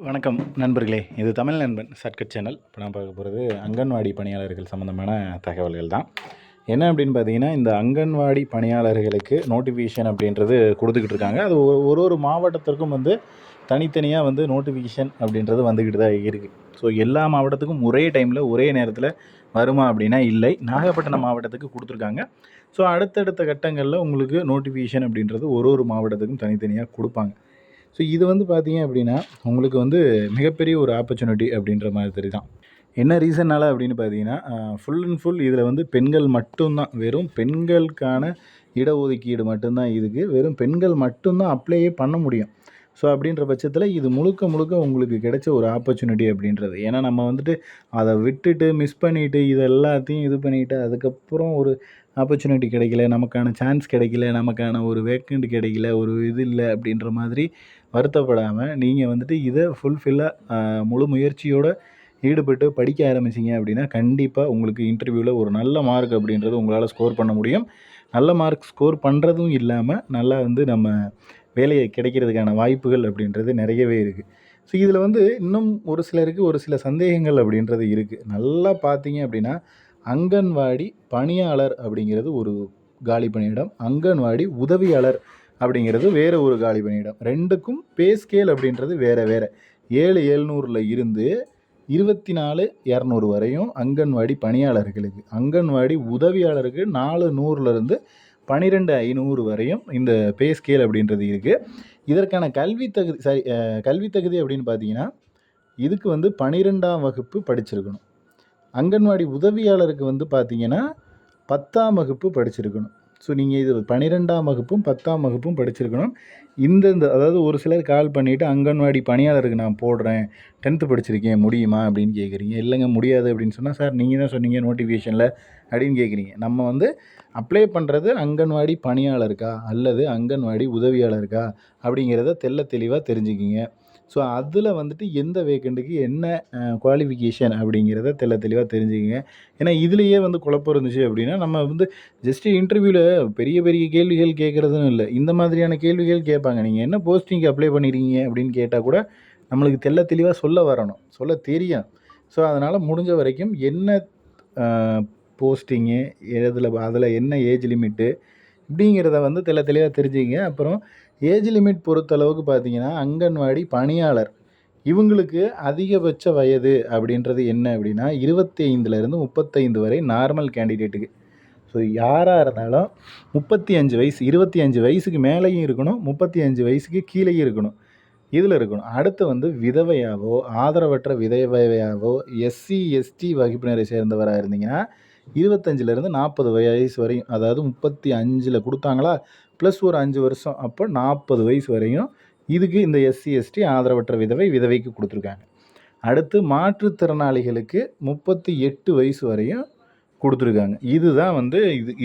வணக்கம் நண்பர்களே, இது தமிழ் நண்பன் ஷார்ட்கட் சேனல். இப்போ நான் பார்க்க போகிறது அங்கன்வாடி பணியாளர்கள் சம்மந்தமான தகவல்கள் தான். என்ன அப்படின்னு பார்த்தீங்கன்னா, இந்த அங்கன்வாடி பணியாளர்களுக்கு நோட்டிஃபிகேஷன் அப்படின்றது கொடுத்துக்கிட்டு இருக்காங்க. அது ஒரு மாவட்டத்திற்கும் தனித்தனியாக நோட்டிஃபிகேஷன் அப்படின்றது வந்துக்கிட்டு தான் இருக்குது. ஸோ எல்லா மாவட்டத்துக்கும் ஒரே டைமில் ஒரே நேரத்தில் வருமா அப்படின்னா இல்லை. நாகப்பட்டினம் மாவட்டத்துக்கு கொடுத்துருக்காங்க. ஸோ அடுத்தடுத்த கட்டங்களில் உங்களுக்கு நோட்டிஃபிகேஷன் அப்படின்றது ஒரு மாவட்டத்துக்கும் தனித்தனியாக கொடுப்பாங்க. ஸோ இது பார்த்தீங்க அப்படின்னா, உங்களுக்கு மிகப்பெரிய ஒரு ஆப்பர்ச்சுனிட்டி அப்படின்ற மாதிரி தான். என்ன ரீசன்னால் அப்படின்னு பார்த்தீங்கன்னா, ஃபுல் அண்ட் ஃபுல் இதில் பெண்கள் மட்டும்தான், வெறும் பெண்களுக்கான இடஒதுக்கீடு மட்டும்தான் இதுக்கு. வெறும் பெண்கள் மட்டும்தான் அப்ளையே பண்ண முடியும். ஸோ அப்படின்ற பட்சத்தில் இது முழுக்க முழுக்க உங்களுக்கு கிடைச்ச ஒரு ஆப்பர்ச்சுனிட்டி அப்படின்றது. ஏன்னா நம்ம அதை விட்டுட்டு மிஸ் பண்ணிவிட்டு இது எல்லாத்தையும் இது பண்ணிவிட்டு அதுக்கப்புறம் ஒரு ஆப்பர்ச்சுனிட்டி கிடைக்கல, நமக்கான சான்ஸ் கிடைக்கல, நமக்கான ஒரு வேக்கண்ட் கிடைக்கல, ஒரு இது இல்லை அப்படின்ற மாதிரி வருத்தப்படாமல் நீங்கள் இதை ஃபுல்ஃபில்லாக முழு முயற்சியோடு ஈடுபட்டு படிக்க ஆரம்பிச்சிங்க அப்படின்னா கண்டிப்பாக உங்களுக்கு இன்டர்வியூவில் ஒரு நல்ல மார்க் அப்படின்றது உங்களால் ஸ்கோர் பண்ண முடியும். நல்ல மார்க் ஸ்கோர் பண்ணுறதும் இல்லாமல் நல்லா நம்ம வேலையை கிடைக்கிறதுக்கான வாய்ப்புகள் அப்படின்றது நிறையவே இருக்குது. ஸோ இதில் இன்னும் ஒரு சிலருக்கு ஒரு சில சந்தேகங்கள் அப்படின்றது இருக்குது. நல்லா பார்த்தீங்க அப்படின்னா, அங்கன்வாடி பணியாளர் அப்படிங்கிறது ஒரு காலி பணியிடம், அங்கன்வாடி உதவியாளர் அப்படிங்கிறது வேறு ஒரு காலி பணியிடம். ரெண்டுக்கும் பே ஸ்கேல் அப்படின்றது வேறு வேறு. 7,700 இருந்து 24,200 வரையும் அங்கன்வாடி பணியாளர்களுக்கு. அங்கன்வாடி உதவியாளருக்கு 4,100லேருந்து 12,500 வரையும் இந்த பே ஸ்கேல் அப்படின்றது இருக்குது. இதற்கான கல்வி தகுதி அப்படின்னு பார்த்தீங்கன்னா, இதுக்கு 12ஆம் வகுப்பு படிச்சிருக்கணும். அங்கன்வாடி உதவியாளருக்கு பார்த்தீங்கன்னா 10ஆம் வகுப்பு படிச்சிருக்கணும். ஸோ நீங்கள் இது 12ஆம் வகுப்பும் 10ஆம் வகுப்பும் படிச்சிருக்கணும். அதாவது ஒரு சிலர் கால் பண்ணிவிட்டு அங்கன்வாடி பணியாளருக்கு நான் போடுறேன், 10th படிச்சிருக்கேன் முடியுமா அப்படின்னு கேட்குறீங்க. இல்லைங்க முடியாது அப்படின்னு சொன்னால், சார் நீங்கள் தான் சொன்னீங்க நோட்டிஃபிகேஷனில் அப்படின்னு கேட்குறீங்க. நம்ம அப்ளை பண்ணுறது அங்கன்வாடி பணியாளருக்கா அல்லது அங்கன்வாடி உதவியாளருக்கா அப்படிங்கிறத தெளிவாக தெரிஞ்சுக்கிங்க. ஸோ அதில் எந்த வேக்கண்ட்டுக்கு என்ன குவாலிஃபிகேஷன் அப்படிங்கிறத தெளிவாக தெரிஞ்சுக்கிங்க. ஏன்னா இதுலேயே குழப்பம் இருந்துச்சு அப்படின்னா நம்ம ஜஸ்ட்டு இன்டர்வியூவில் பெரிய பெரிய கேள்விகள் கேட்குறதுன்னு இல்லை, இந்த மாதிரியான கேள்விகள் கேட்பாங்க. நீங்கள் என்ன போஸ்டிங்க்கு அப்ளை பண்ணியிருக்கீங்க அப்படின்னு கேட்டால் கூட நம்மளுக்கு தெளிவாக சொல்ல வரணும், சொல்ல தெரியும். ஸோ அதனால் முடிஞ்ச வரைக்கும் என்ன போஸ்டிங்கு அதில் என்ன ஏஜ் லிமிட்டு இப்படிங்கிறத தெளிவாக தெரிஞ்சுக்கிங்க. அப்புறம் ஏஜ் லிமிட் பொறுத்தளவுக்கு பார்த்தீங்கன்னா, அங்கன்வாடி பணியாளர் இவங்களுக்கு அதிகபட்ச வயது அப்படின்றது என்ன அப்படின்னா 25லேருந்து 35 வரை நார்மல் கேண்டிடேட்டுக்கு. ஸோ யாராக இருந்தாலும் 35 வயசு, 25 வயசுக்கு மேலேயும் இருக்கணும், 35 வயசுக்கு கீழேயும் இருக்கணும், இதில் இருக்கணும். அடுத்து விதவையாவோ ஆதரவற்ற விதவையாவோ எஸ்சி எஸ்டி வகுப்பினரை சேர்ந்தவராக இருந்தீங்கன்னா 25லேருந்து 40 வயசு வரையும், அதாவது 35ல் கொடுத்தாங்களா ப்ளஸ் ஒரு 5 வருஷம், அப்போ 40 வயசு வரையும் இதுக்கு இந்த எஸ்சி எஸ்டி ஆதரவற்ற விதவைக்கு கொடுத்துருக்காங்க. அடுத்து மாற்றுத்திறனாளிகளுக்கு 38 வயசு வரையும் கொடுத்துருக்காங்க. இதுதான்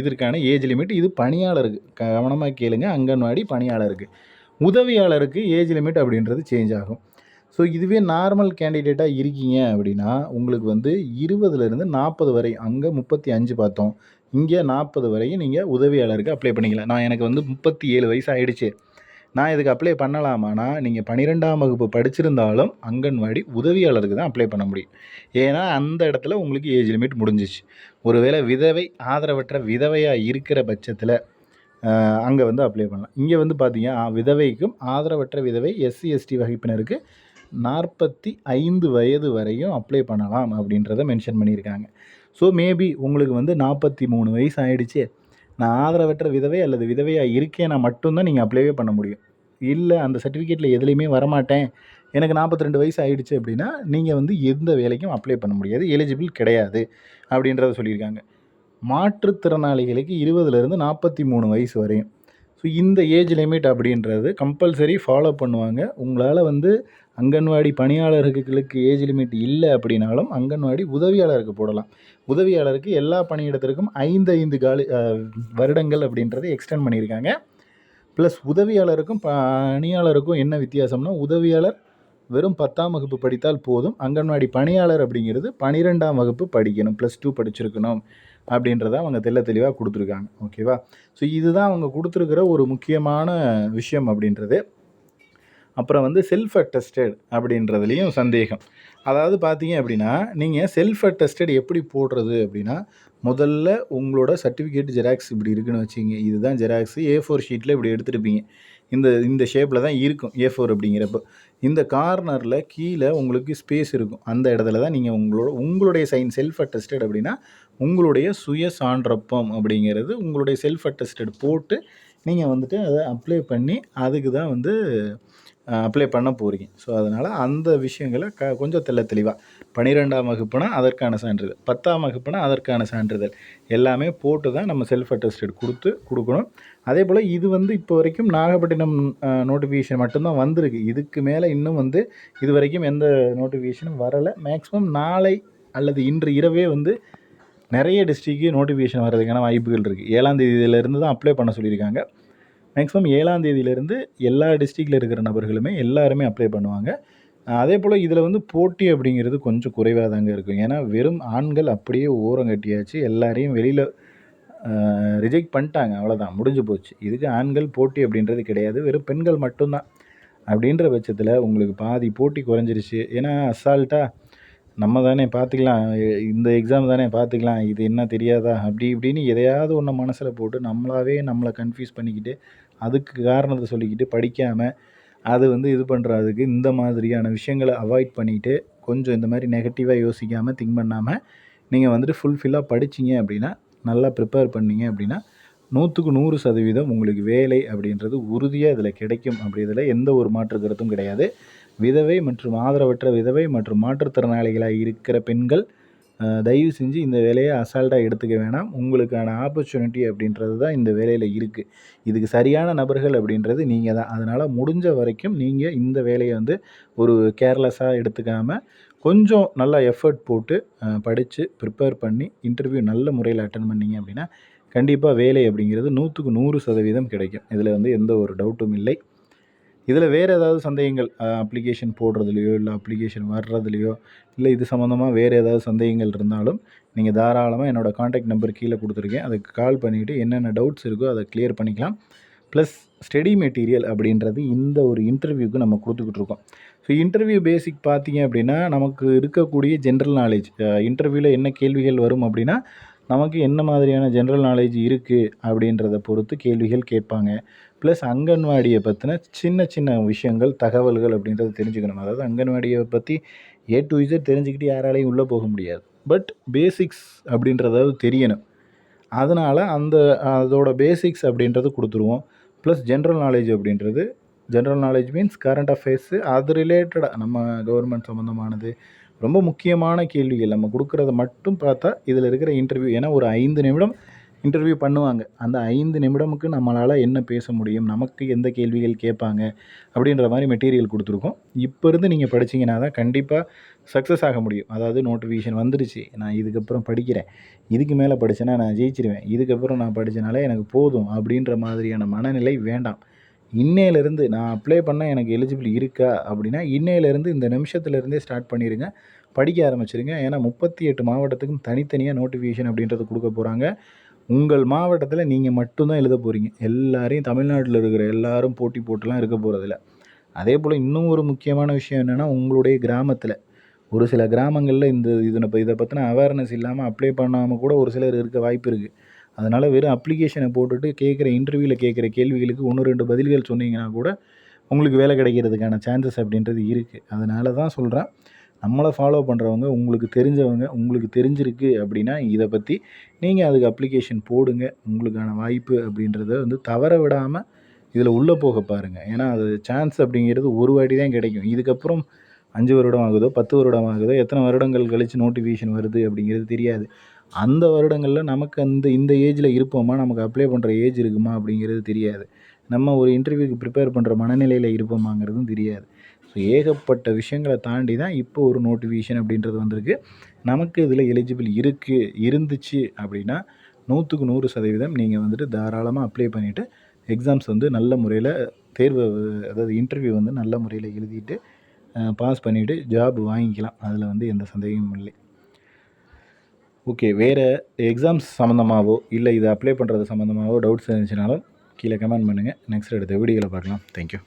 இதற்கான ஏஜ் லிமிட். இது பணியாளருக்கு, கவனமாக கேளுங்க, அங்கன்வாடி பணியாளருக்கு. உதவியாளருக்கு ஏஜ் லிமிட் அப்படின்றது சேஞ்ச் ஆகும். ஸோ இதுவே நார்மல் கேண்டிடேட்டாக இருக்கீங்க அப்படின்னா உங்களுக்கு 20லேருந்து 40 வரை, அங்கே 35 பார்த்தோம், இங்கே 40 வரையும் நீங்கள் உதவியாளருக்கு அப்ளை பண்ணிக்கலாம். எனக்கு 37 வயசு ஆகிடுச்சு, நான் இதுக்கு அப்ளை பண்ணலாமான்னா நீங்கள் 12ஆம் வகுப்பு படிச்சிருந்தாலும் அங்கன்வாடி உதவியாளருக்கு தான் அப்ளை பண்ண முடியும். ஏன்னா அந்த இடத்துல உங்களுக்கு ஏஜ் லிமிட் முடிஞ்சிச்சு. ஒருவேளை விதவை ஆதரவற்ற விதவையாக இருக்கிற பட்சத்தில் அங்கே அப்ளை பண்ணலாம். இங்கே பார்த்தீங்க விதவைக்கும் ஆதரவற்ற விதவை எஸ்சி எஸ்டி வகுப்பினருக்கு 45 வயது வரையும் அப்ளை பண்ணலாம் அப்படின்றத மென்ஷன் பண்ணியிருக்காங்க. ஸோ மேபி உங்களுக்கு 43 வயசு ஆகிடுச்சு, நான் ஆதரவற்ற விதவை அல்லது விதவையாக இருக்கேன்னா மட்டும்தான் நீங்கள் அப்ளைவே பண்ண முடியும். இல்லை அந்த சர்டிஃபிகேட்டில் எதுலேயுமே வரமாட்டேன், எனக்கு 42 வயசு ஆகிடுச்சு அப்படின்னா நீங்கள் எந்த வேலைக்கும் அப்ளை பண்ண முடியாது, எலிஜிபிள் கிடையாது அப்படின்றத சொல்லியிருக்காங்க. மாற்றுத்திறனாளிகளுக்கு 20லேருந்து 43 வயசு வரையும். ஸோ இந்த ஏஜ் லிமிட் அப்படின்றது கம்பல்சரி ஃபாலோ பண்ணுவாங்க. உங்களால் அங்கன்வாடி பணியாளர்களுக்கு ஏஜ் லிமிட் இல்லை அப்படின்னாலும் அங்கன்வாடி உதவியாளருக்கு போடலாம். உதவியாளருக்கு எல்லா பணியிடத்திற்கும் 5 வருடங்கள் அப்படின்றத எக்ஸ்டெண்ட் பண்ணியிருக்காங்க. ப்ளஸ் உதவியாளருக்கும் பணியாளருக்கும் என்ன வித்தியாசம்னா, உதவியாளர் வெறும் 10ஆம் வகுப்பு படித்தால் போதும், அங்கன்வாடி பணியாளர் அப்படிங்கிறது 12ஆம் வகுப்பு படிக்கணும், +2 படிச்சிருக்கணும் அப்படின்றத அவங்க தெளிவாக கொடுத்துருக்காங்க. ஓகேவா? ஸோ இதுதான் அவங்க கொடுத்துருக்கிற ஒரு முக்கியமான விஷயம் அப்படின்றது. அப்புறம் வந்து செல்ஃப் அட்டஸ்டட் அப்படின்றதுலேயும் சந்தேகம். அதாவது பார்த்தீங்க அப்படின்னா, நீங்கள் செல்ஃப் அட்டஸ்டட் எப்படி போடுறது அப்படின்னா, முதல்ல உங்களோட சர்டிஃபிகேட் ஜெராக்ஸ் இப்படி இருக்குன்னு வச்சுக்கங்க. இதுதான் ஜெராக்ஸு A4 ஷீட்டில் இப்படி எடுத்துருப்பீங்க. இந்த ஷேப்பில் தான் இருக்கும் A4 அப்படிங்கிறப்போ. இந்த கார்னரில் கீழே உங்களுக்கு ஸ்பேஸ் இருக்கும். அந்த இடத்துல தான் நீங்கள் உங்களுடைய சைன் செல்ஃப் அட்டஸ்டட் அப்படின்னா, உங்களுடைய சுய சான்றப்பம் அப்படிங்கிறது உங்களுடைய செல்ஃப் அட்டஸ்டட் போட்டு நீங்கள் வந்துட்டு அதை அப்ளை பண்ணி அதுக்கு தான் வந்து அப்ளை பண்ண போகிறீங்க. ஸோ அதனால் அந்த விஷயங்களை கொஞ்சம் தெளிவாக 12ஆம் வகுப்புனா அதற்கான சான்றிதழ், 10ஆம் வகுப்புனா அதற்கான சான்றிதழ் எல்லாமே போட்டு தான் நம்ம செல்ஃப் அட்டஸ்டட் கொடுக்கணும். அதே போல் இது வந்து இப்போ வரைக்கும் நாகப்பட்டினம் நோட்டிஃபிகேஷன் மட்டும்தான் வந்திருக்கு. இதுக்கு மேலே இன்னும் வந்து இது வரைக்கும் எந்த நோட்டிஃபிகேஷனும் வரலை. மேக்ஸிமம் நாளை அல்லது இன்று இரவே வந்து நிறைய டிஸ்ட்ரிக்கு நோட்டிஃபிகேஷன் வர்றதுக்கான வாய்ப்புகள் இருக்குது. 7ஆம் தேதியிலேருந்து தான் அப்ளை பண்ண சொல்லியிருக்காங்க. மேக்ஸிமம் 7ஆம் தேதியிலேருந்து எல்லா டிஸ்ட்ரிக்டில் இருக்கிற நபர்களுமே எல்லாருமே அப்ளை பண்ணுவாங்க. அதே போல் இதில் வந்து போட்டி அப்படிங்கிறது கொஞ்சம் குறைவாக தாங்க இருக்கும். ஏன்னா வெறும் ஆண்கள் அப்படியே ஓரம் கட்டியாச்சு, எல்லாரையும் வெளியில் ரிஜெக்ட் பண்ணிட்டாங்க. அவ்வளோதான், முடிஞ்சு போச்சு. இதுக்கு ஆண்கள் போட்டி அப்படின்றது கிடையாது, வெறும் பெண்கள் மட்டும்தான். அப்படின்ற பட்சத்தில் உங்களுக்கு பாதி போட்டி குறைஞ்சிருச்சு. ஏன்னா அசால்ட்டாக நம்ம தானே பார்த்துக்கலாம், இந்த எக்ஸாம் தானே பார்த்துக்கலாம், இது என்ன தெரியாதா அப்படி இப்படின்னு எதையாவது ஒன்று மனசில் போட்டு நம்மளை கன்ஃபியூஸ் பண்ணிக்கிட்டு அதுக்கு காரணத்தை சொல்லிக்கிட்டு படிக்காமல் அது வந்து இது பண்ணுறதுக்கு இந்த மாதிரியான விஷயங்களை அவாய்ட் பண்ணிவிட்டு கொஞ்சம் இந்த மாதிரி நெகட்டிவாக யோசிக்காமல் திங்க் பண்ணாமல் நீங்கள் வந்துட்டு ஃபுல்ஃபில்லாக படிச்சிங்க அப்படின்னா, நல்லா ப்ரிப்பேர் பண்ணிங்க அப்படின்னா 100க்கு 100% உங்களுக்கு வேலை அப்படின்றது உறுதியாக இதில் கிடைக்கும். அப்படி இதில் எந்த ஒரு மாற்று கருத்தும் கிடையாது. விதவை மற்றும் ஆதரவற்ற விதவை மற்றும் மாற்றுத்திறனாளிகளாக இருக்கிற பெண்கள் தயவு செஞ்சு இந்த வேலையை அசால்ட்டாக எடுத்துக்க வேணாம். உங்களுக்கான ஆப்பர்ச்சுனிட்டி அப்படின்றது தான் இந்த வேலையில் இருக்குது. இதுக்கு சரியான நபர்கள் அப்படின்றது நீங்கள் தான். அதனால் முடிஞ்ச வரைக்கும் நீங்கள் இந்த வேலையை வந்து ஒரு கேர்லெஸ்ஸாக எடுத்துக்காமல் கொஞ்சம் நல்லா எஃபர்ட் போட்டு படித்து ப்ரிப்பேர் பண்ணி இன்டர்வியூ நல்ல முறையில் அட்டன் பண்ணிங்க அப்படின்னா கண்டிப்பாக வேலை அப்படிங்கிறது 100க்கு 100% கிடைக்கும். இதில் வந்து எந்த ஒரு டவுட்டும் இல்லை. இதில் வேறு ஏதாவது சந்தேகங்கள் அப்ளிகேஷன் போடுறதுலையோ இல்லை அப்ளிகேஷன் வர்றதுலையோ இல்லை இது சம்மந்தமாக வேறு ஏதாவது சந்தேகங்கள் இருந்தாலும் நீங்கள் தாராளமாக என்னோடய காண்டாக்ட் நம்பர் கீழே கொடுத்துருக்கேன். அதுக்கு கால் பண்ணிவிட்டு என்னென்ன டவுட்ஸ் இருக்கோ அதை கிளியர் பண்ணிக்கலாம். ப்ளஸ் ஸ்டடி மெட்டீரியல் அப்படின்றது இந்த ஒரு இன்டர்வியூக்கு நம்ம கொடுத்துக்கிட்டு இருக்கோம். ஸோ இன்டர்வியூ பேசிக் பார்த்தீங்க அப்படின்னா நமக்கு இருக்கக்கூடிய ஜென்ரல் நாலேஜ், இன்டர்வியூவில் என்ன கேள்விகள் வரும் அப்படின்னா நமக்கு என்ன மாதிரியான ஜென்ரல் நாலேஜ் இருக்குது அப்படின்றத பொறுத்து கேள்விகள் கேட்பாங்க. ப்ளஸ் அங்கன்வாடியை பற்றின சின்ன விஷயங்கள், தகவல்கள் அப்படின்றத தெரிஞ்சுக்கணும். அதாவது அங்கன்வாடியை பற்றி A to Z தெரிஞ்சுக்கிட்டு யாராலையும் உள்ளே போக முடியாது. பட் பேசிக்ஸ் அப்படின்றதாவது தெரியணும். அதனால் அதோட பேசிக்ஸ் அப்படின்றது கொடுத்துருவோம். Plus general knowledge means current affairs, அது ரிலேட்டடாக நம்ம கவர்மெண்ட் சம்மந்தமானது ரொம்ப முக்கியமான கேள்விகள் நம்ம கொடுக்குறத மட்டும் பார்த்தா இதில் இருக்கிற இன்டர்வியூ. ஏன்னா ஒரு 5 நிமிடம் இன்டர்வியூ பண்ணுவாங்க. அந்த 5 நிமிடமுக்கு நம்மளால் என்ன பேச முடியும், நமக்கு எந்த கேள்விகள் கேட்பாங்க அப்படின்ற மாதிரி மெட்டீரியல் கொடுத்துருக்கோம். இப்போ இருந்து நீங்கள் படிச்சிங்கன்னா தான் கண்டிப்பாக சக்ஸஸ் ஆக முடியும். அதாவது நோட்டிஃபிகேஷன் வந்துடுச்சு, நான் இதுக்கப்புறம் படிக்கிறேன், இதுக்கு மேலே படித்தேன்னா நான் ஜெயிச்சிருவேன், இதுக்கப்புறம் நான் படித்தனாலே எனக்கு போதும் அப்படின்ற மாதிரியான மனநிலை வேண்டாம். இன்னையிலேருந்து நான் அப்ளை பண்ணால் எனக்கு எலிஜிபிள் இருக்கா அப்படின்னா இன்னையிலேருந்து இந்த நிமிஷத்துலேருந்தே ஸ்டார்ட் பண்ணிடுங்க, படிக்க ஆரம்பிச்சிருங்க. ஏன்னா 38 மாவட்டத்துக்கும் தனித்தனியாக நோட்டிஃபிகேஷன் அப்படின்றது கொடுக்க போகிறாங்க. உங்கள் மாவட்டத்தில் நீங்கள் மட்டும்தான் எழுத போகிறீங்க. எல்லாரையும் தமிழ்நாட்டில் இருக்கிற எல்லாரும் போட்டி போட்டுலாம் இருக்க போகிறதில்ல. அதே போல் இன்னும் ஒரு முக்கியமான விஷயம் என்னென்னா, உங்களுடைய கிராமத்தில் ஒரு சில கிராமங்களில் இதை பற்றின அவேர்னஸ் இல்லாமல் அப்ளை பண்ணாமல் கூட ஒரு சிலர் இருக்க வாய்ப்பு இருக்குது. அதனால் வெறும் அப்ளிகேஷனை போட்டுட்டு இன்டர்வியூவில் கேட்குற கேள்விகளுக்கு 1-2 பதில்கள் சொன்னீங்கன்னா கூட உங்களுக்கு வேலை கிடைக்கிறதுக்கான சான்சஸ் அப்படின்றது இருக்குது. அதனால தான் சொல்கிறேன், நம்மளை ஃபாலோ பண்ணுறவங்க, உங்களுக்கு தெரிஞ்சவங்க, உங்களுக்கு தெரிஞ்சிருக்கு அப்படின்னா இதை பற்றி நீங்கள் அதுக்கு அப்ளிகேஷன் போடுங்க. உங்களுக்கான வாய்ப்பு அப்படின்றத வந்து தவற விடாமல் இதில் உள்ளே போக பாருங்கள். ஏன்னா அது சான்ஸ் அப்படிங்கிறது ஒரு வாட்டி தான் கிடைக்கும். இதுக்கப்புறம் 5 வருடம் ஆகுதோ 10 வருடம் ஆகுதோ எத்தனை வருடங்கள் கழித்து நோட்டிஃபிகேஷன் வருது அப்படிங்கிறது தெரியாது. அந்த வருடங்களில் நமக்கு இந்த ஏஜில் இருப்போமா, நமக்கு அப்ளை பண்ணுற ஏஜ் இருக்குமா அப்படிங்கிறது தெரியாது. நம்ம ஒரு இன்டர்வியூக்கு ப்ரிப்பேர் பண்ணுற மனநிலையில் இருப்போமாங்கிறதும் தெரியாது. ஸோ ஏகப்பட்ட விஷயங்களை தாண்டி தான் இப்போ ஒரு நோட்டிஃபிகேஷன் அப்படின்றது வந்திருக்கு. நமக்கு இதில் எலிஜிபிள் இருந்துச்சு அப்படின்னா 100க்கு 100% நீங்கள் வந்துட்டு தாராளமாக அப்ளை பண்ணிவிட்டு எக்ஸாம்ஸ் வந்து நல்ல முறையில் அதாவது இன்டர்வியூ வந்து நல்ல முறையில் எழுதிட்டு பாஸ் பண்ணிவிட்டு ஜாப் வாங்கிக்கலாம். அதில் வந்து எந்த சந்தேகமும் இல்லை. ஓகே, வேறு எக்ஸாம்ஸ் சம்மந்தமாகவோ இல்லை இதை அப்ளை பண்ணுறது சம்மந்தமாகவோ டவுட்ஸ் இருந்துச்சுனாலும் கீழே கமெண்ட் பண்ணுங்கள். நெக்ஸ்ட் அடுத்த வீடியோவில் பார்க்கலாம். தேங்க்யூ.